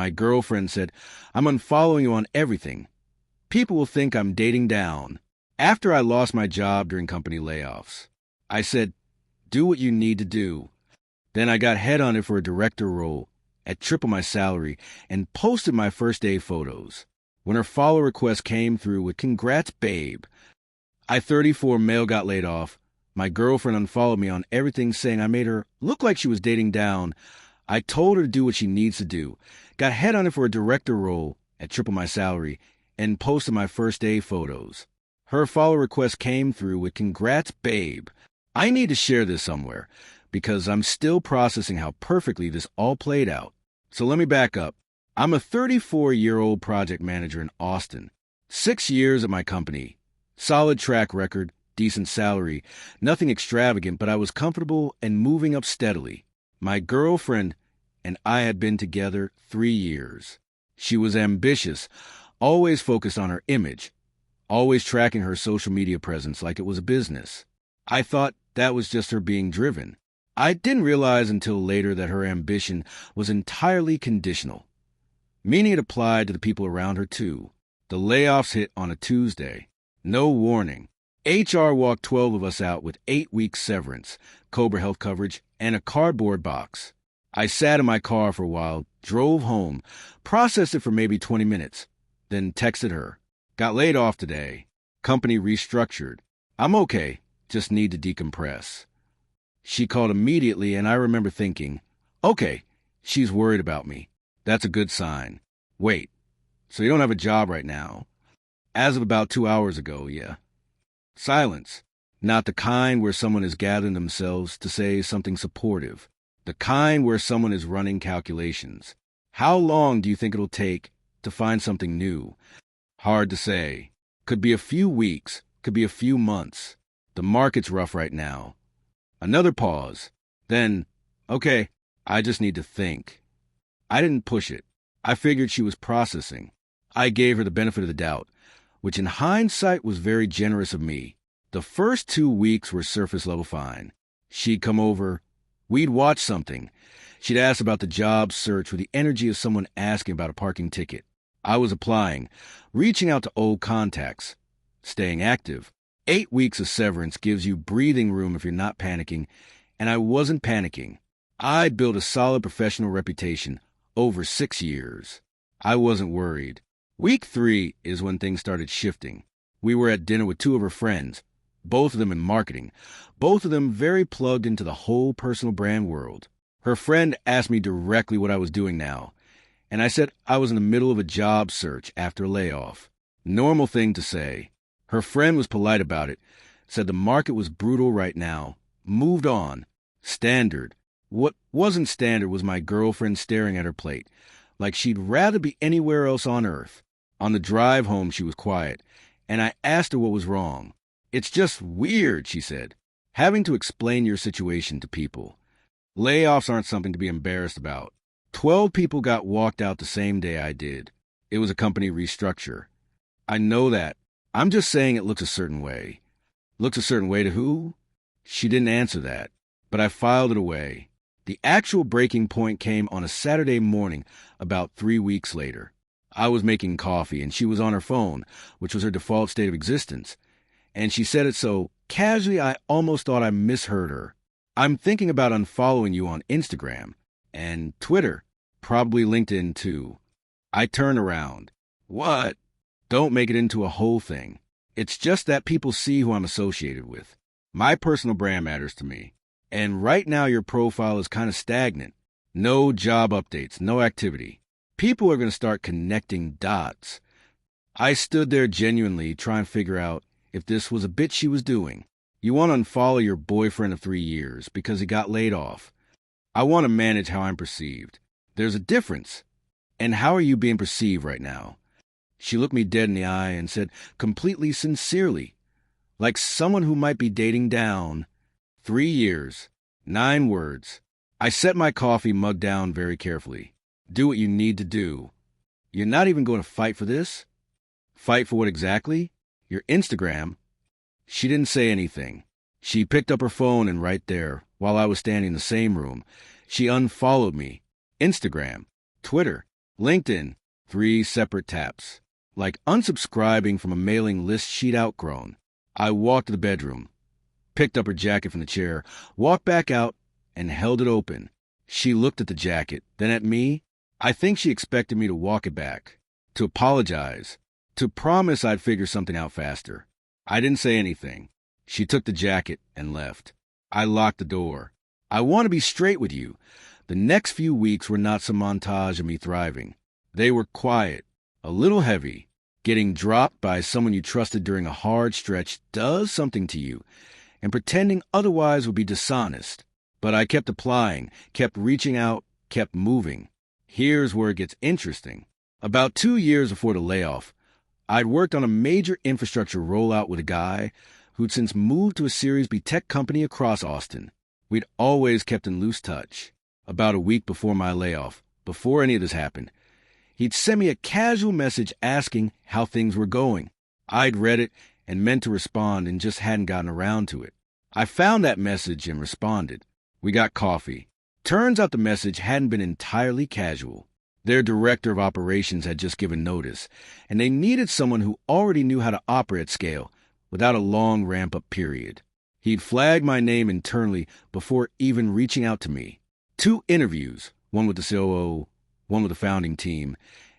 My girlfriend said, "I'm unfollowing you on everything. People will think I'm dating down." After I lost my job during company layoffs, I said, "Do what you need to do." Then I got headhunted for a director role at triple my salary and posted my first day photos. When her follow request came through with "Congrats, babe," I 34 male got laid off. My girlfriend unfollowed me on everything, saying I made her look like she was dating down. I told her to do what she needs to do. Got headhunted for a director role at triple my salary and posted my first day photos. Her follow request came through with "Congrats, babe." I need to share this somewhere because I'm still processing how perfectly this all played out. So let me back up. I'm a 34-year-old project manager in Austin. 6 years at my company. Solid track record, decent salary, nothing extravagant, but I was comfortable and moving up steadily. My girlfriend and I had been together 3 years. She was ambitious, always focused on her image, always tracking her social media presence like it was a business. I thought that was just her being driven. I didn't realize until later that her ambition was entirely conditional, meaning it applied to the people around her too. The layoffs hit on a Tuesday. No warning. HR walked 12 of us out with 8 weeks severance, Cobra health coverage, and a cardboard box. I sat in my car for a while, drove home, processed it for maybe 20 minutes, then texted her. "Got laid off today. Company restructured. I'm okay, just need to decompress." She called immediately, and I remember thinking, okay, she's worried about me. That's a good sign. Wait, so you don't have a job right now? As of about 2 hours ago, yeah. Silence. Not the kind where someone is gathering themselves to say something supportive. The kind where someone is running calculations. How long do you think it'll take to find something new? Hard to say. Could be a few weeks, could be a few months. The market's rough right now. Another pause. Then, okay, I just need to think. I didn't push it. I figured she was processing. I gave her the benefit of the doubt, which in hindsight was very generous of me. The first 2 weeks were surface level fine. She'd come over. We'd watch something. She'd ask about the job search with the energy of someone asking about a parking ticket. I was applying, reaching out to old contacts, staying active. 8 weeks of severance gives you breathing room if you're not panicking, and I wasn't panicking. I built a solid professional reputation over 6 years. I wasn't worried. Week 3 is when things started shifting. We were at dinner with 2 of her friends, both of them in marketing, both of them very plugged into the whole personal brand world. Her friend asked me directly what I was doing now, and I said I was in the middle of a job search after a layoff. Normal thing to say. Her friend was polite about it, said the market was brutal right now, moved on. Standard. What wasn't standard was my girlfriend staring at her plate, like she'd rather be anywhere else on earth. On the drive home, she was quiet, and I asked her what was wrong. "It's just weird," she said, "having to explain your situation to people. Layoffs aren't something to be embarrassed about. 12 people got walked out the same day I did. It was a company restructure. I know that. I'm just saying it looks a certain way." Looks a certain way to who? She didn't answer that, but I filed it away. The actual breaking point came on a Saturday morning about 3 weeks later. I was making coffee, and she was on her phone, which was her default state of existence. And she said it so casually I almost thought I misheard her. "I'm thinking about unfollowing you on Instagram and Twitter, probably LinkedIn too." I turned around. "What?" "Don't make it into a whole thing. It's just that people see who I'm associated with. My personal brand matters to me. And right now your profile is kind of stagnant. No job updates, no activity. People are going to start connecting dots." I stood there genuinely trying to figure out if this was a bit she was doing. You want to unfollow your boyfriend of 3 years because he got laid off. I want to manage how I'm perceived. There's a difference. And how are you being perceived right now? She looked me dead in the eye and said completely sincerely, like someone who might be dating down, 3 years, 9 words. I set my coffee mug down very carefully. Do what you need to do. You're not even going to fight for this? Fight for what exactly? Your Instagram? She didn't say anything. She picked up her phone and right there, while I was standing in the same room, she unfollowed me. Instagram, Twitter, LinkedIn, 3 separate taps. Like unsubscribing from a mailing list sheet outgrown. I walked to the bedroom, picked up her jacket from the chair, walked back out, and held it open. She looked at the jacket, then at me. I think she expected me to walk it back, to apologize, to promise I'd figure something out faster. I didn't say anything. She took the jacket and left. I locked the door. I want to be straight with you. The next few weeks were not some montage of me thriving. They were quiet, a little heavy. Getting dropped by someone you trusted during a hard stretch does something to you, and pretending otherwise would be dishonest. But I kept applying, kept reaching out, kept moving. Here's where it gets interesting. About 2 years before the layoff, I'd worked on a major infrastructure rollout with a guy who'd since moved to a Series B tech company across Austin. We'd always kept in loose touch. About a week before my layoff, before any of this happened, he'd sent me a casual message asking how things were going. I'd read it and meant to respond and just hadn't gotten around to it. I found that message and responded. We got coffee. Turns out the message hadn't been entirely casual. Their director of operations had just given notice, and they needed someone who already knew how to operate at scale without a long ramp-up period. He'd flagged my name internally before even reaching out to me. 2 interviews, one with the COO, one with the founding team,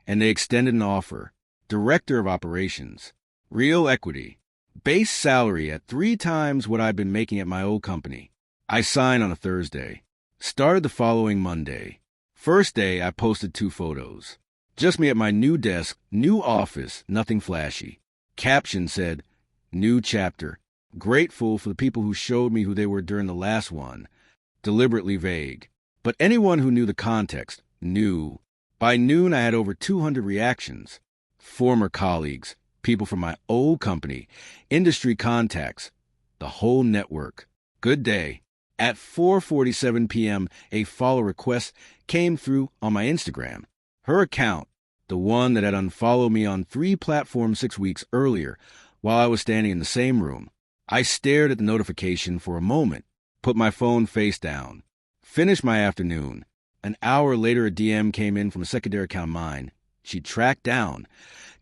and they extended an offer. Director of operations. Real equity. Base salary at 3 times what I'd been making at my old company. I signed on a Thursday. Started the following Monday. First day, I posted 2 photos. Just me at my new desk, new office, nothing flashy. Caption said, "New chapter. Grateful for the people who showed me who they were during the last one." Deliberately vague. But anyone who knew the context knew. By noon, I had over 200 reactions. Former colleagues, people from my old company, industry contacts, the whole network. Good day. At 4:47 p.m., a follow request came through on my Instagram. Her account, the one that had unfollowed me on 3 platforms 6 weeks earlier while I was standing in the same room. I stared at the notification for a moment, put my phone face down, finished my afternoon. An hour later, a DM came in from a secondary account of mine. She tracked down.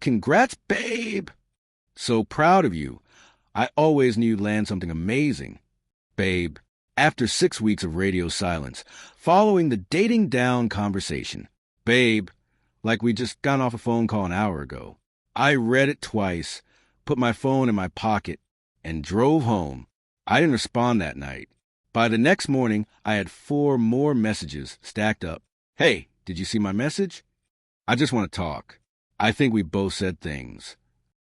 "Congrats, babe! So proud of you. I always knew you'd land something amazing." Babe. After 6 weeks of radio silence, following the dating down conversation. Babe. Like we just got off a phone call an hour ago. I read it twice, put my phone in my pocket, and drove home. I didn't respond that night. By the next morning, I had 4 more messages stacked up. "Hey, did you see my message? I just want to talk." I think we both said things.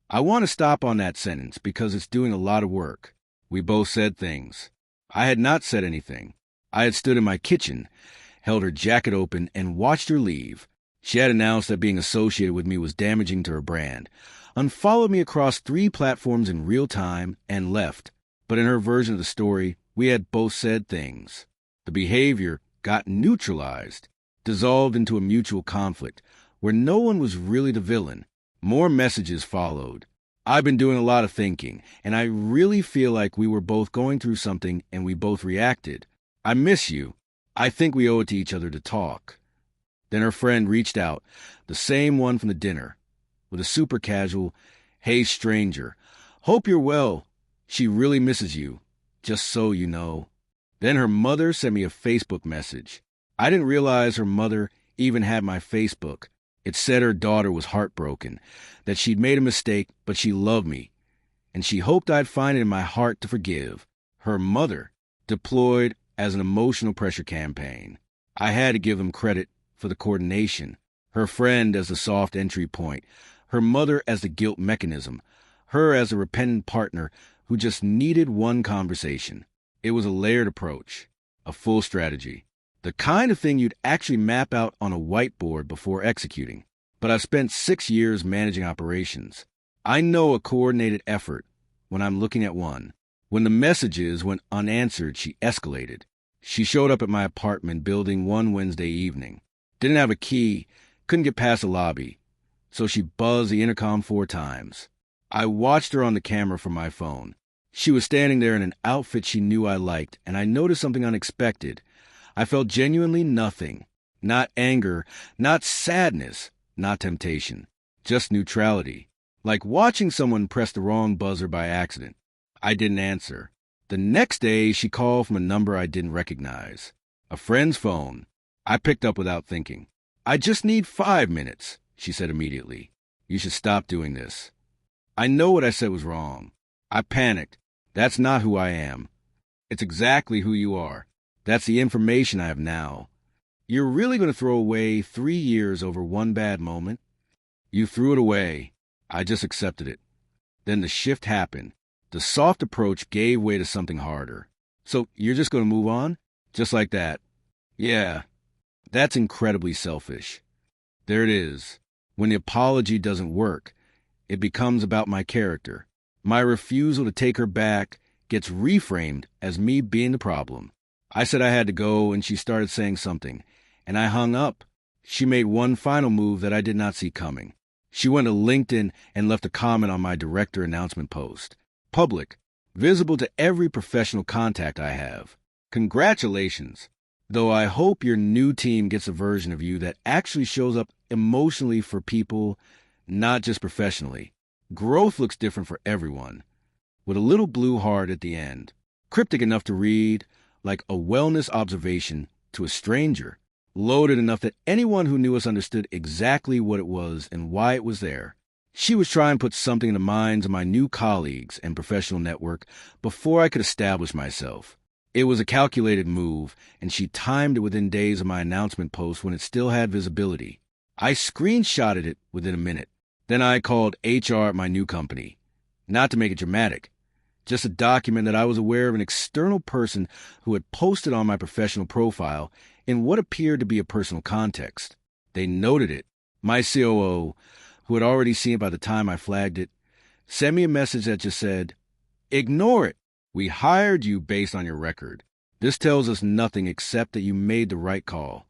I want to stop on that sentence because it's doing a lot of work. We both said things. I had not said anything. I had stood in my kitchen, held her jacket open, and watched her leave. She had announced that being associated with me was damaging to her brand, unfollowed me across 3 platforms in real time, and left. But in her version of the story, we had both said things. The behavior got neutralized, dissolved into a mutual conflict, where no one was really the villain. More messages followed. I've been doing a lot of thinking, and I really feel like we were both going through something and we both reacted. "I miss you. I think we owe it to each other to talk." Then her friend reached out, the same one from the dinner, with a super casual, "Hey, stranger. Hope you're well. She really misses you. Just so you know." Then her mother sent me a Facebook message. I didn't realize her mother even had my Facebook. It said her daughter was heartbroken, that she'd made a mistake, but she loved me, and she hoped I'd find it in my heart to forgive. Her mother, deployed as an emotional pressure campaign. I had to give them credit for the coordination. Her friend as the soft entry point, her mother as the guilt mechanism, her as a repentant partner who just needed one conversation. It was a layered approach, a full strategy. The kind of thing you'd actually map out on a whiteboard before executing. But I've spent 6 years managing operations. I know a coordinated effort when I'm looking at one. When the messages went unanswered, she escalated. She showed up at my apartment building one Wednesday evening. Didn't have a key, couldn't get past the lobby, so she buzzed the intercom 4 times. I watched her on the camera from my phone. She was standing there in an outfit she knew I liked, and I noticed something unexpected. I felt genuinely nothing. Not anger, not sadness, not temptation. Just neutrality. Like watching someone press the wrong buzzer by accident. I didn't answer. The next day, she called from a number I didn't recognize. A friend's phone. I picked up without thinking. "I just need 5 minutes," she said immediately. "You should stop doing this." I know what I said was wrong. I panicked. That's not who I am. It's exactly who you are. That's the information I have now. You're really going to throw away 3 years over one bad moment? You threw it away. I just accepted it. Then the shift happened. The soft approach gave way to something harder. "So you're just going to move on? Just like that?" "Yeah." That's incredibly selfish. There it is. When the apology doesn't work, it becomes about my character. My refusal to take her back gets reframed as me being the problem. I said I had to go, and she started saying something, and I hung up. She made one final move that I did not see coming. She went to LinkedIn and left a comment on my director announcement post. Public, visible to every professional contact I have. "Congratulations. Though I hope your new team gets a version of you that actually shows up emotionally for people, not just professionally. Growth looks different for everyone." With a little blue heart at the end. Cryptic enough to read, like a wellness observation to a stranger. Loaded enough that anyone who knew us understood exactly what it was and why it was there. She was trying to put something in the minds of my new colleagues and professional network before I could establish myself. It was a calculated move, and she timed it within days of my announcement post when it still had visibility. I screenshotted it within a minute. Then I called HR at my new company. Not to make it dramatic, just to document that I was aware of an external person who had posted on my professional profile in what appeared to be a personal context. They noted it. My COO, who had already seen it by the time I flagged it, sent me a message that just said, "Ignore it. We hired you based on your record. This tells us nothing except that you made the right call."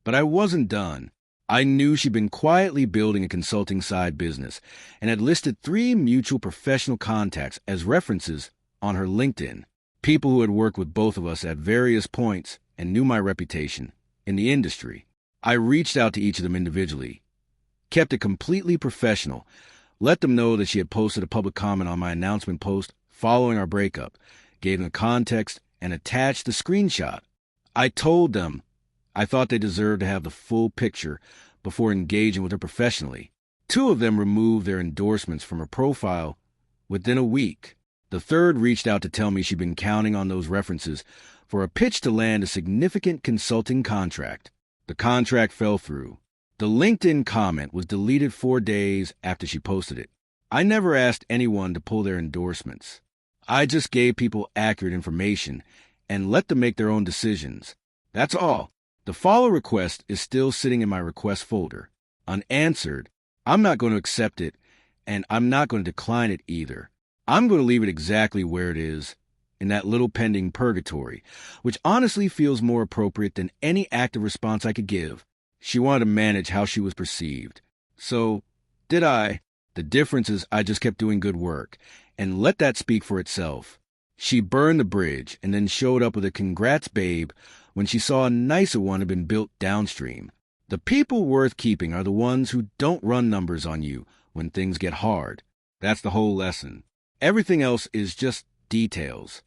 But I wasn't done. I knew she'd been quietly building a consulting side business and had listed 3 mutual professional contacts as references on her LinkedIn, people who had worked with both of us at various points and knew my reputation in the industry. I reached out to each of them individually, kept it completely professional, let them know that she had posted a public comment on my announcement post following our breakup, gave them context, and attached the screenshot. I told them I thought they deserved to have the full picture before engaging with her professionally. 2 of them removed their endorsements from her profile within a week. The third reached out to tell me she'd been counting on those references for a pitch to land a significant consulting contract. The contract fell through. The LinkedIn comment was deleted 4 days after she posted it. I never asked anyone to pull their endorsements. I just gave people accurate information and let them make their own decisions. That's all. The follow request is still sitting in my request folder, unanswered. I'm not going to accept it, and I'm not going to decline it either. I'm going to leave it exactly where it is, in that little pending purgatory, which honestly feels more appropriate than any active response I could give. She wanted to manage how she was perceived. So, did I? The difference is I just kept doing good work, and let that speak for itself. She burned the bridge and then showed up with a "congrats, babe," when she saw a nicer one had been built downstream. The people worth keeping are the ones who don't run numbers on you when things get hard. That's the whole lesson. Everything else is just details.